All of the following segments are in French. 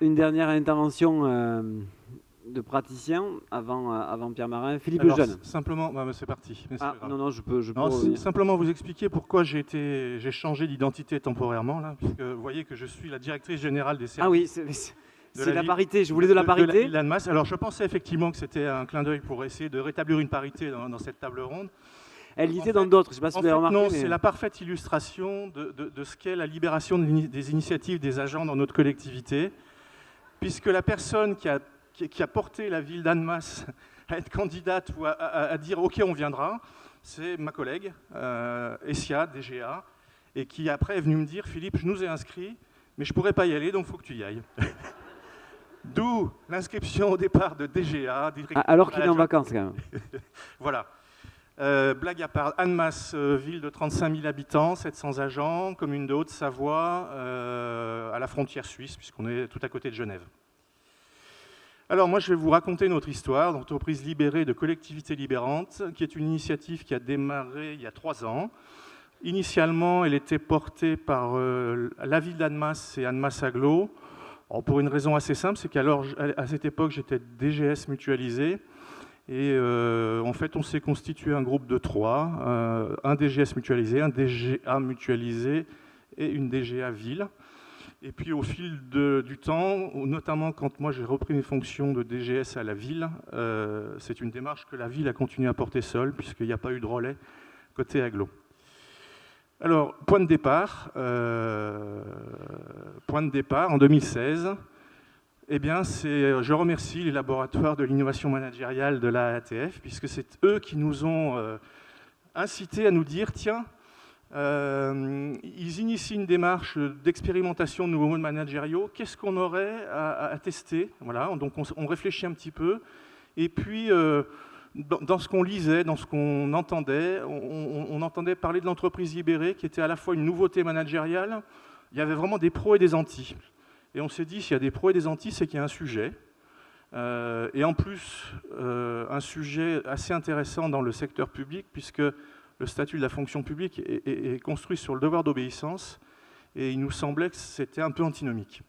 Une dernière intervention de praticien avant Pierre Marin. Philippe Alors, Lejeune. simplement, c'est parti. Mais Ah, non, je peux non, revenir. simplement vous expliquer pourquoi j'ai changé d'identité temporairement, là, puisque vous voyez que je suis la directrice générale des services. Ah oui, c'est la parité. Je voulais de la parité. De la ville d'Annemasse. Alors, je pensais effectivement que c'était un clin d'œil pour essayer de rétablir une parité dans cette table ronde. Elle y était dans d'autres, je ne sais pas si vous avez remarqué. Non, c'est la parfaite illustration de ce qu'est la libération des initiatives des agents dans notre collectivité, puisque la personne qui a porté la ville d'Annemasse à être candidate ou à dire « Ok, on viendra », c'est ma collègue, Essia, DGA, et qui après est venue me dire « Philippe, je nous ai inscrits, mais je ne pourrais pas y aller, donc il faut que tu y ailles ». D'où l'inscription au départ de DGA. Alors qu'il est en vacances, quand même. Voilà. Blague à part, Annemasse, ville de 35 000 habitants, 700 agents, commune de Haute-Savoie, à la frontière suisse, puisqu'on est tout à côté de Genève. Alors moi, je vais vous raconter notre histoire d'entreprise libérée, de collectivité libérante, qui est une initiative qui a démarré il y a 3 ans. Initialement, elle était portée par la ville d'Annemasse et Annemasse Agglo. Pour une raison assez simple, c'est qu'à cette époque, j'étais DGS mutualisé. Et en fait, on s'est constitué un groupe de 3, un DGS mutualisé, un DGA mutualisé et une DGA ville. Et puis au fil du temps, notamment quand moi j'ai repris mes fonctions de DGS à la ville, c'est une démarche que la ville a continué à porter seule, puisqu'il n'y a pas eu de relais côté Agglo. Alors, point de départ en 2016. Eh bien, je remercie les laboratoires de l'innovation managériale de la ATF, puisque c'est eux qui nous ont incités à nous dire, tiens, ils initient une démarche d'expérimentation de nouveaux modes managériaux, qu'est-ce qu'on aurait à tester? Voilà, donc on réfléchit un petit peu, et puis dans ce qu'on lisait, dans ce qu'on entendait, on entendait parler de l'entreprise libérée, qui était à la fois une nouveauté managériale, il y avait vraiment des pros et des antis. Et on s'est dit, s'il y a des pros et des antis, c'est qu'il y a un sujet. Et en plus, un sujet assez intéressant dans le secteur public, puisque le statut de la fonction publique est construit sur le devoir d'obéissance, et il nous semblait que c'était un peu antinomique.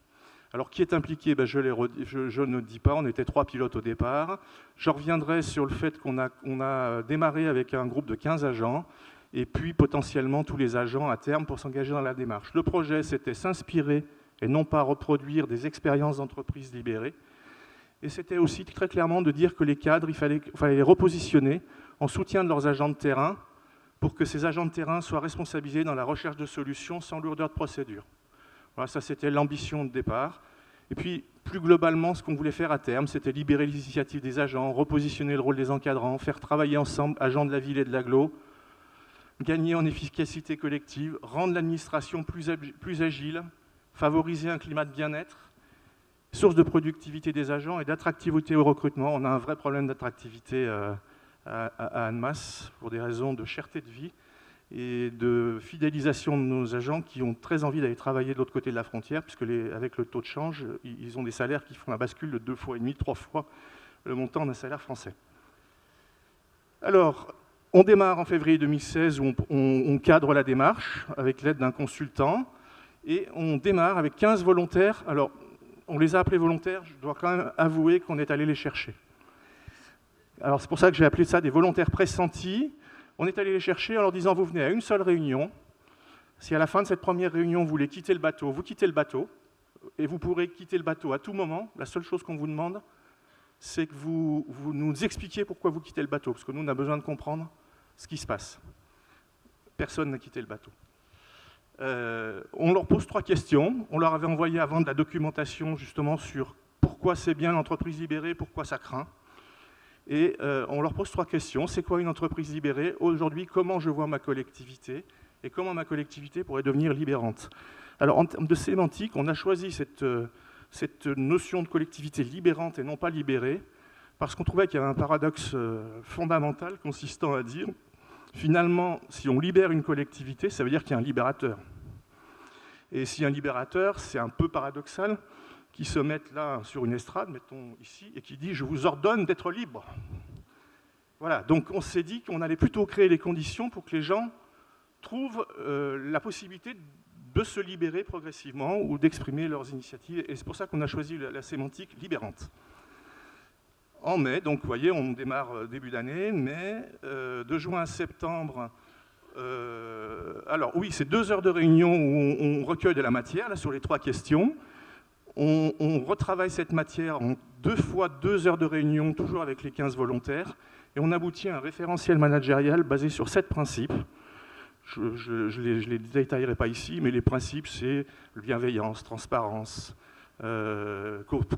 Alors, qui est impliqué? Je ne dis pas, on était 3 pilotes au départ. Je reviendrai sur le fait qu'on a démarré avec un groupe de 15 agents, et puis potentiellement tous les agents à terme pour s'engager dans la démarche. Le projet, c'était s'inspirer et non pas reproduire des expériences d'entreprises libérées. Et c'était aussi très clairement de dire que les cadres, il fallait les repositionner en soutien de leurs agents de terrain pour que ces agents de terrain soient responsabilisés dans la recherche de solutions sans lourdeur de procédure. Voilà, ça c'était l'ambition de départ. Et puis, plus globalement, ce qu'on voulait faire à terme, c'était libérer les initiatives des agents, repositionner le rôle des encadrants, faire travailler ensemble agents de la ville et de l'agglo, gagner en efficacité collective, rendre l'administration plus agile, favoriser un climat de bien-être, source de productivité des agents et d'attractivité au recrutement. On a un vrai problème d'attractivité à Annemasse pour des raisons de cherté de vie et de fidélisation de nos agents qui ont très envie d'aller travailler de l'autre côté de la frontière, puisque avec le taux de change, ils ont des salaires qui font la bascule de 2,5 fois, 3 fois le montant d'un salaire français. Alors, on démarre en février 2016 où on cadre la démarche avec l'aide d'un consultant. Et on démarre avec 15 volontaires. Alors, on les a appelés volontaires, je dois quand même avouer qu'on est allé les chercher. Alors, c'est pour ça que j'ai appelé ça des volontaires pressentis. On est allé les chercher en leur disant, vous venez à une seule réunion. Si à la fin de cette première réunion, vous voulez quitter le bateau, vous quittez le bateau. Et vous pourrez quitter le bateau à tout moment. La seule chose qu'on vous demande, c'est que vous nous expliquiez pourquoi vous quittez le bateau. Parce que nous, on a besoin de comprendre ce qui se passe. Personne n'a quitté le bateau. On leur pose 3 questions. On leur avait envoyé avant de la documentation justement sur pourquoi c'est bien l'entreprise libérée, pourquoi ça craint. Et on leur pose 3 questions. C'est quoi une entreprise libérée? Aujourd'hui, comment je vois ma collectivité? Et comment ma collectivité pourrait devenir libérante? Alors en termes de sémantique, on a choisi cette notion de collectivité libérante et non pas libérée, parce qu'on trouvait qu'il y avait un paradoxe fondamental consistant à dire finalement, si on libère une collectivité, ça veut dire qu'il y a un libérateur. Et s'il y a un libérateur, c'est un peu paradoxal qu'il se mette là sur une estrade, mettons ici, et qui dit « je vous ordonne d'être libre ». Voilà, donc on s'est dit qu'on allait plutôt créer les conditions pour que les gens trouvent la possibilité de se libérer progressivement ou d'exprimer leurs initiatives. Et c'est pour ça qu'on a choisi la sémantique libérante. En mai, donc vous voyez, on démarre début d'année, mai, de juin à septembre. Alors oui, c'est 2 heures de réunion où on recueille de la matière là, sur les 3 questions. On retravaille cette matière en 2 fois 2 heures de réunion, toujours avec les 15 volontaires, et on aboutit à un référentiel managérial basé sur 7 principes. Je ne les détaillerai pas ici, mais les principes, c'est bienveillance, transparence,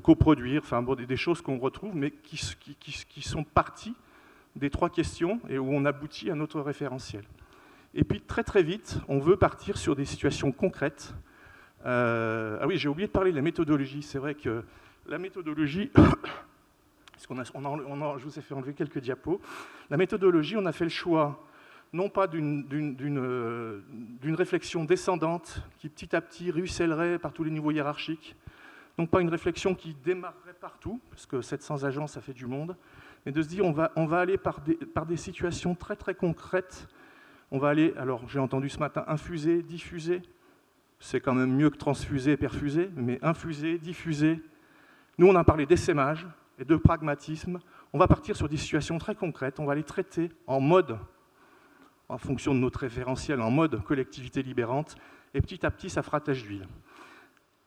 coproduire, enfin bon, des choses qu'on retrouve, mais qui sont parties des 3 questions et où on aboutit à notre référentiel. Et puis très très vite, on veut partir sur des situations concrètes. Ah oui, j'ai oublié de parler de la méthodologie. C'est vrai que la méthodologie, parce je vous ai fait enlever quelques diapos. La méthodologie, on a fait le choix non pas d'une réflexion descendante qui petit à petit ruissellerait par tous les niveaux hiérarchiques, non pas une réflexion qui démarrerait partout, parce que 700 agents, ça fait du monde, mais de se dire on va aller par des situations très très concrètes. On va aller, alors j'ai entendu ce matin, infuser, diffuser. C'est quand même mieux que transfuser et perfuser, mais infuser, diffuser. Nous, on a parlé d'essaimage et de pragmatisme. On va partir sur des situations très concrètes. On va les traiter en mode, en fonction de notre référentiel, en mode collectivité libérante. Et petit à petit, ça fera tache d'huile.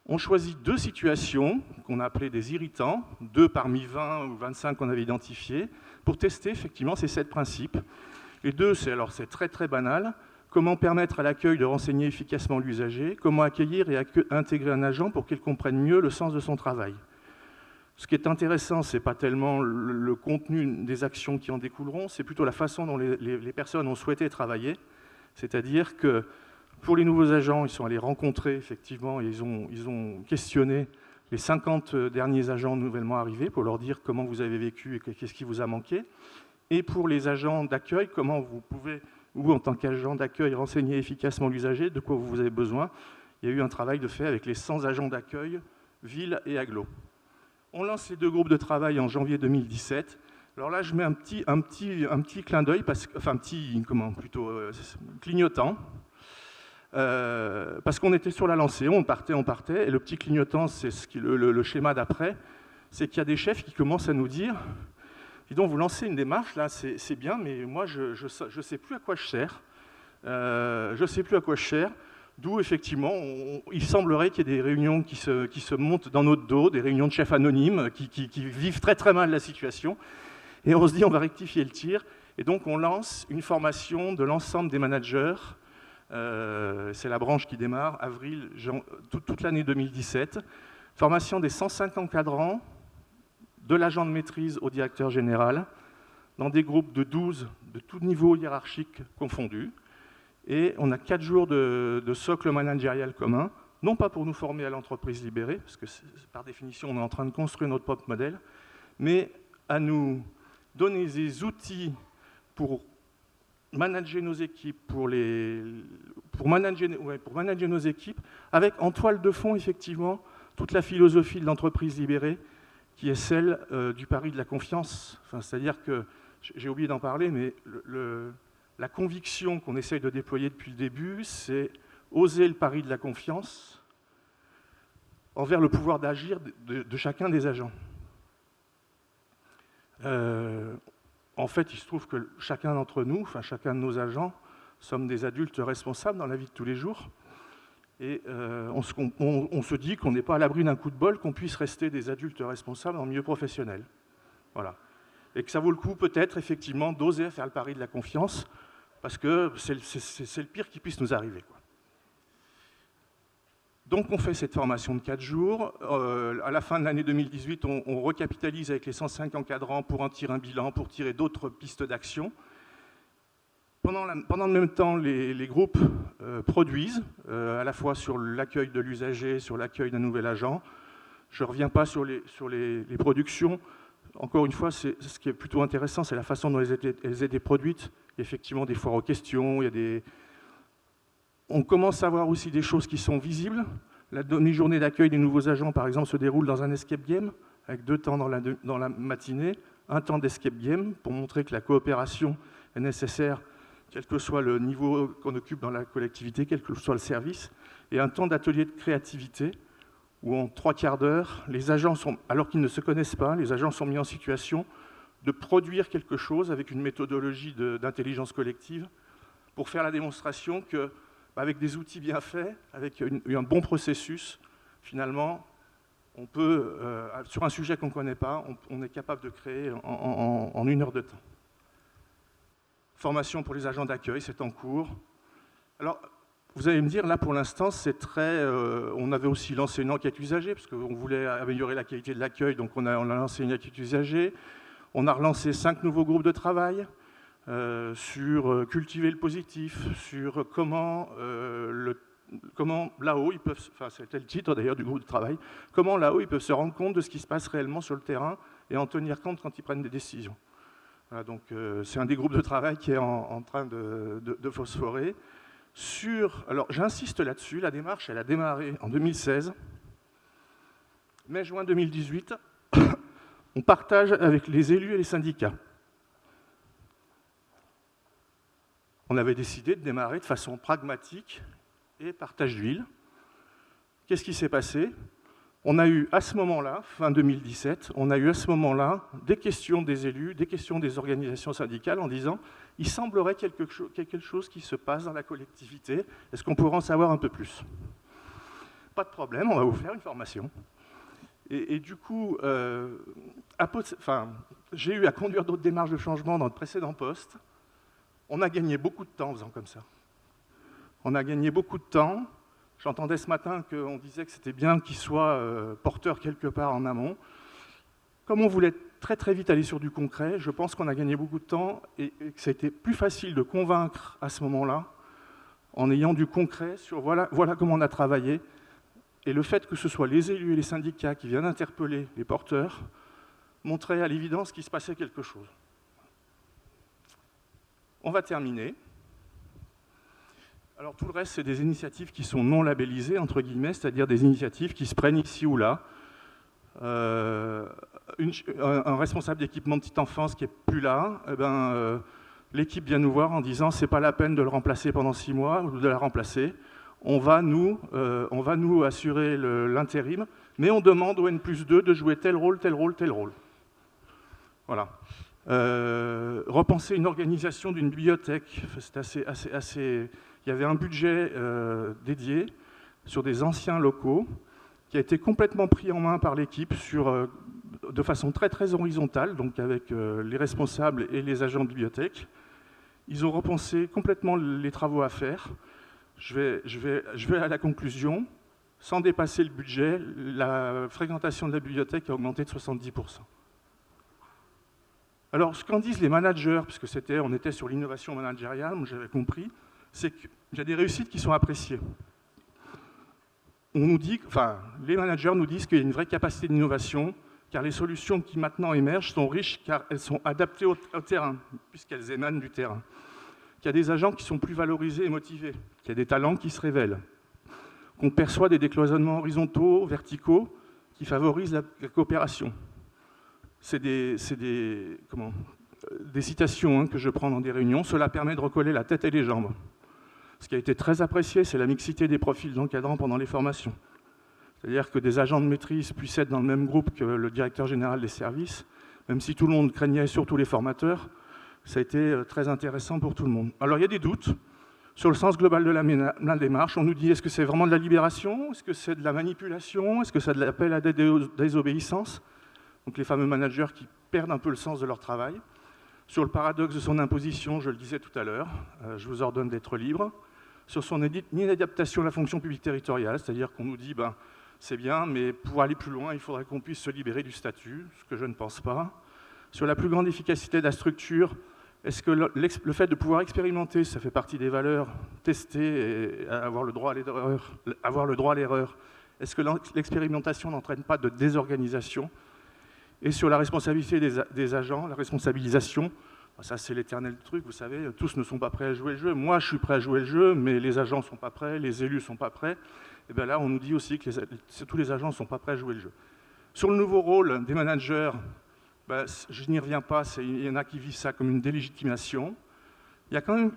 On choisit 2 situations qu'on a appelées des irritants, 2 parmi 20 ou 25 qu'on avait identifiés, pour tester effectivement ces 7 principes. Les 2, c'est très très banal. Comment permettre à l'accueil de renseigner efficacement l'usager? Comment accueillir et intégrer un agent pour qu'il comprenne mieux le sens de son travail? Ce qui est intéressant, ce n'est pas tellement le contenu des actions qui en découleront, c'est plutôt la façon dont les personnes ont souhaité travailler. C'est-à-dire que pour les nouveaux agents, ils sont allés rencontrer effectivement, et ils ont questionné les 50 derniers agents nouvellement arrivés pour leur dire comment vous avez vécu et qu'est-ce qui vous a manqué. Et pour les agents d'accueil, comment vous pouvez, vous en tant qu'agent d'accueil, renseigner efficacement l'usager, de quoi vous avez besoin. Il y a eu un travail de fait avec les 100 agents d'accueil, ville et agglo. On lance les 2 groupes de travail en janvier 2017. Alors là, je mets un petit clin d'œil, clignotant, parce qu'on était sur la lancée, on partait, et le petit clignotant, c'est le schéma d'après, c'est qu'il y a des chefs qui commencent à nous dire « Dis donc, vous lancez une démarche, là, c'est bien, mais moi, je ne sais plus à quoi je sers. Je ne sais plus à quoi je sers. » D'où, effectivement, il semblerait qu'il y ait des réunions qui se montent dans notre dos, des réunions de chefs anonymes qui vivent très très mal la situation. Et on se dit, on va rectifier le tir. Et donc, on lance une formation de l'ensemble des managers. C'est la branche qui démarre, avril, toute l'année 2017. Formation des 105 encadrants, de l'agent de maîtrise au directeur général, dans des groupes de 12, de tout niveau hiérarchique confondu. Et on a 4 jours de socle managérial commun, non pas pour nous former à l'entreprise libérée, parce que par définition, on est en train de construire notre propre modèle, mais à nous donner des outils pour manager nos équipes, pour manager nos équipes, avec en toile de fond, effectivement, toute la philosophie de l'entreprise libérée, qui est celle du pari de la confiance. Enfin, c'est-à-dire que, j'ai oublié d'en parler, mais la conviction qu'on essaye de déployer depuis le début, c'est oser le pari de la confiance envers le pouvoir d'agir de chacun des agents. En fait, il se trouve que chacun d'entre nous, enfin chacun de nos agents, sommes des adultes responsables dans la vie de tous les jours. Et on se dit qu'on n'est pas à l'abri d'un coup de bol, qu'on puisse rester des adultes responsables en milieu professionnel. Voilà. Et que ça vaut le coup peut-être effectivement d'oser faire le pari de la confiance, parce que c'est le pire qui puisse nous arriver, quoi. Donc on fait cette formation de 4 jours. À la fin de l'année 2018, on recapitalise avec les 105 encadrants pour en tirer un bilan, pour tirer d'autres pistes d'action. Pendant le même temps, les groupes produisent, à la fois sur l'accueil de l'usager, sur l'accueil d'un nouvel agent. Je ne reviens pas sur les productions. Encore une fois, ce qui est plutôt intéressant, c'est la façon dont elles étaient produites. Il y a effectivement des foires aux questions, on commence à voir aussi des choses qui sont visibles. La demi-journée d'accueil des nouveaux agents, par exemple, se déroule dans un escape game, avec 2 temps dans la matinée, un temps d'escape game, pour montrer que la coopération est nécessaire quel que soit le niveau qu'on occupe dans la collectivité, quel que soit le service, et un temps d'atelier de créativité où en 3/4 d'heure, les agents sont, alors qu'ils ne se connaissent pas, les agents sont mis en situation de produire quelque chose avec une méthodologie d'intelligence collective pour faire la démonstration que, avec des outils bien faits, avec un bon processus, finalement, on peut, sur un sujet qu'on ne connaît pas, on est capable de créer en 1 heure de temps. Formation pour les agents d'accueil, c'est en cours. Alors, vous allez me dire, là, pour l'instant, c'est très... on avait aussi lancé une enquête usagée, parce qu'on voulait améliorer la qualité de l'accueil, donc on a lancé une enquête usagée. On a relancé 5 nouveaux groupes de travail sur cultiver le positif, sur comment là-haut, ils peuvent... Enfin, c'était le titre, d'ailleurs, du groupe de travail. Comment là-haut, ils peuvent se rendre compte de ce qui se passe réellement sur le terrain et en tenir compte quand ils prennent des décisions. Voilà, donc, c'est un des groupes de travail qui est en train de phosphorer. Alors j'insiste là-dessus, la démarche elle a démarré en 2016, mai-juin 2018, on partage avec les élus et les syndicats. On avait décidé de démarrer de façon pragmatique et partage d'huile. Qu'est-ce qui s'est passé? On a eu à ce moment-là, fin 2017, on a eu à ce moment-là des questions des élus, des questions des organisations syndicales en disant « il semblerait quelque chose qui se passe dans la collectivité, est-ce qu'on pourrait en savoir un peu plus ?» Pas de problème, on va vous faire une formation. Et du coup, j'ai eu à conduire d'autres démarches de changement dans le précédent poste. On a gagné beaucoup de temps en faisant comme ça. On a gagné beaucoup de temps. J'entendais ce matin qu'on disait que c'était bien qu'il soit porteur quelque part en amont. Comme on voulait très très vite aller sur du concret, je pense qu'on a gagné beaucoup de temps et que ça a été plus facile de convaincre à ce moment-là en ayant du concret sur voilà comment on a travaillé. Et le fait que ce soit les élus et les syndicats qui viennent interpeller les porteurs montrait à l'évidence qu'il se passait quelque chose. On va terminer. Alors tout le reste, c'est des initiatives qui sont non labellisées, entre guillemets, c'est-à-dire des initiatives qui se prennent ici ou là. Un responsable d'équipement de petite enfance qui n'est plus là, l'équipe vient nous voir en disant « c'est pas la peine de le remplacer pendant 6 mois ou de la remplacer, on va nous assurer l'intérim, mais on demande au N+2 de jouer tel rôle, tel rôle, tel rôle. » Voilà. Repenser une organisation d'une bibliothèque, c'est assez... Il y avait un budget dédié sur des anciens locaux qui a été complètement pris en main par l'équipe de façon très très horizontale, donc avec les responsables et les agents de bibliothèque. Ils ont repensé complètement les travaux à faire. Je vais à la conclusion. Sans dépasser le budget, la fréquentation de la bibliothèque a augmenté de 70%. Alors, ce qu'en disent les managers, puisque on était sur l'innovation managériale, moi j'avais compris, c'est qu'il y a des réussites qui sont appréciées. On nous dit, les managers nous disent qu'il y a une vraie capacité d'innovation, car les solutions qui maintenant émergent sont riches, car elles sont adaptées au terrain, puisqu'elles émanent du terrain. Qu'il y a des agents qui sont plus valorisés et motivés, qu'il y a des talents qui se révèlent, qu'on perçoit des décloisonnements horizontaux, verticaux, qui favorisent la coopération. C'est des citations que je prends dans des réunions. Cela permet de recoller la tête et les jambes. Ce qui a été très apprécié, c'est la mixité des profils d'encadrants pendant les formations. C'est-à-dire que des agents de maîtrise puissent être dans le même groupe que le directeur général des services, même si tout le monde craignait, surtout les formateurs, ça a été très intéressant pour tout le monde. Alors il y a des doutes sur le sens global de la démarche. On nous dit, est-ce que c'est vraiment de la libération? Est-ce que c'est de la manipulation? Est-ce que c'est de l'appel à la désobéissance? Donc les fameux managers qui perdent un peu le sens de leur travail. Sur le paradoxe de son imposition, je le disais tout à l'heure, je vous ordonne d'être libre. Sur son inadaptation à la fonction publique territoriale, c'est-à-dire qu'on nous dit, c'est bien, mais pour aller plus loin, il faudrait qu'on puisse se libérer du statut, ce que je ne pense pas. Sur la plus grande efficacité de la structure, est-ce que le fait de pouvoir expérimenter, ça fait partie des valeurs, tester et avoir le droit à l'erreur, est-ce que l'expérimentation n'entraîne pas de désorganisation? Et sur la responsabilité des agents, la responsabilisation, ça c'est l'éternel truc, vous savez, tous ne sont pas prêts à jouer le jeu. Moi je suis prêt à jouer le jeu, mais les agents ne sont pas prêts, les élus ne sont pas prêts. Et bien là on nous dit aussi que tous les agents ne sont pas prêts à jouer le jeu. Sur le nouveau rôle des managers, je n'y reviens pas, il y en a qui vivent ça comme une délégitimation. Il y a quand même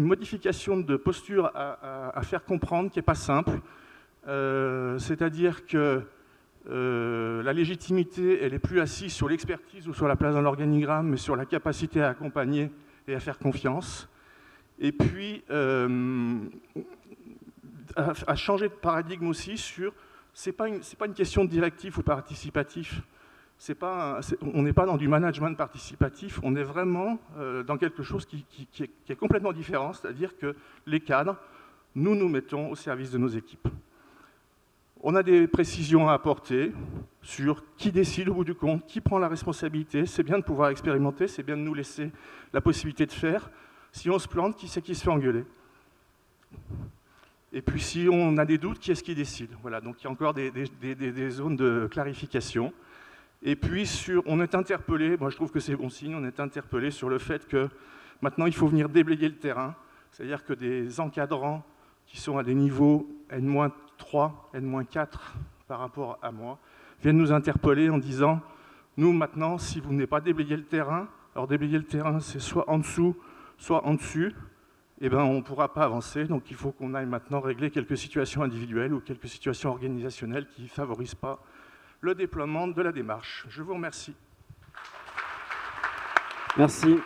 modification de posture à faire comprendre qui n'est pas simple. C'est-à-dire que la légitimité, elle n'est plus assise sur l'expertise ou sur la place dans l'organigramme, mais sur la capacité à accompagner et à faire confiance. Et puis, à changer de paradigme aussi sur, c'est pas une question de directif ou participatif. On n'est pas dans du management participatif, on est vraiment dans quelque chose qui est complètement différent, c'est-à-dire que les cadres, nous nous mettons au service de nos équipes. On a des précisions à apporter sur qui décide au bout du compte, qui prend la responsabilité. C'est bien de pouvoir expérimenter, c'est bien de nous laisser la possibilité de faire. Si on se plante, qui c'est qui se fait engueuler? Et puis si on a des doutes, qui est-ce qui décide? Voilà, donc il y a encore des zones de clarification. Et puis on est interpellé, moi je trouve que c'est bon signe, on est interpellé sur le fait que maintenant il faut venir déblayer le terrain. C'est-à-dire que des encadrants qui sont à des niveaux N-3, N-4 par rapport à moi, viennent nous interpeller en disant « Nous, maintenant, si vous n'avez pas déblayé le terrain, alors déblayer le terrain, c'est soit en dessous, soit en dessus, eh ben, on ne pourra pas avancer. Donc il faut qu'on aille maintenant régler quelques situations individuelles ou quelques situations organisationnelles qui ne favorisent pas le déploiement de la démarche. » Je vous remercie. Merci.